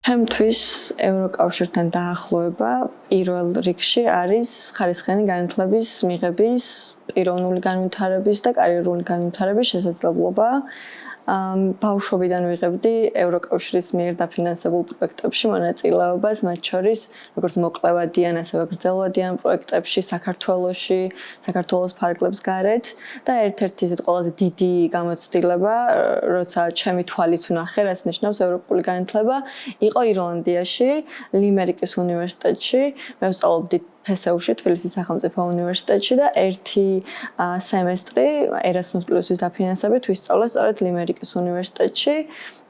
ჩემთვის ევროკავშირთან დაახლოება პირველ რიგში არის ხარისხიანი განათლების მიღების, პიროვნული განვითარების და კარიერული განვითარების შესაძლებლობა. ბავშვობიდან ვიღებდი ევროკავშირის მიერ დაფინანსებულ პროექტებში მონაწილეობას, მათ შორის როგორც მოკვლევადიან, ასევე გრძელვადიან პროექტებში საქართველოში, საქართველოს ფარგლებს გარეთ და ერთ-ერთი ისეთ ყველაზე დიდი გამოცდილება, როცა ჩემი თვალით ვნახე, რაც ნიშნავს ევროპული განათლება, იყო ირლანდიაში, ლიმერიკის უნივერსიტეტში. მე ვსწავლობდი ფსეუში, თბილისის სახელმწიფო უნივერსიტეტში და ერთი სემესტრი Erasmus+-ის დაფინანსებით ვისწავლე სწორედ ლიმერიკის უნივერსიტეტში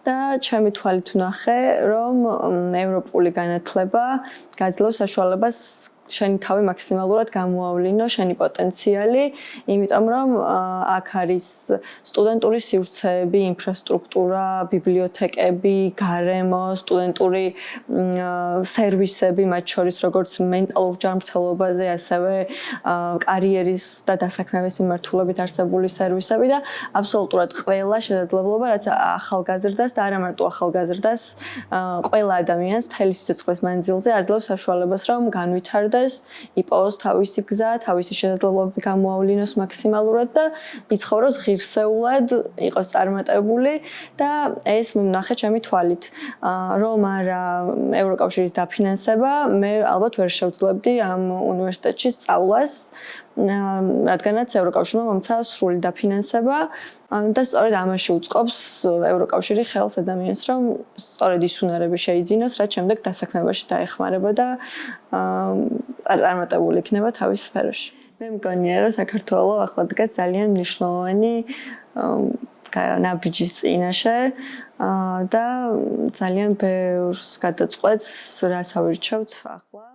და ჩემი თვალით ვნახე, რომ ევროპული განათლება გაძლევს საშუალებას შენი თავი მაქსიმალურად გამოავლინო, შენი პოტენციალი, იმიტომ რომ აქ არის სტუდენტური სივრცეები, ინფრასტრუქტურა, ბიბლიოთეკები, გარემო, სტუდენტური სერვისები, მათ შორის როგორც მენტალურ ჯანმრთელობაზე, ასევე კარიერის და დასაქმების მიმართულებით არსებული სერვისები და აბსოლუტურად ყველა შესაძლებლობა, რაც ახალგაზრდას და არა მარტო ახალგაზრდას, ყველა ადამიანს მთელი სიცოცხლის მანძილზე აძლევს საშუალებას, რომ განვითარდეს, იპოვოს თავისი გზა, თავისი შესაძლებლობები გამოავლინოს მაქსიმალურად და იცხოვროს ღირსეულად, იყოს წარმატებული და ეს ვნახე ჩემი თვალით. რომ არა ევროკავშირის დაფინანსება, მე ალბათ ვერ შევძლებდი ამ უნივერსიტეტში სწავლას, რადგანაც ევროკავშირმა მომცა სრული დაფინანსება და სწორედ ამაში უწყობს ევროკავშირი ხელს ადამიანს, რომ სწორედ ის უნარები შეიძინოს, რაც შემდეგ დასაქმებაში დაეხმარება და წარმატებული იქნება თავის სფეროში. მე მგონია, რომ საქართველო ახლა დგას ძალიან მნიშვნელოვანი ნაბიჯის წინაშე და ძალიან ბევრს გადაწყვეტს, რას ავირჩევთ ახლა.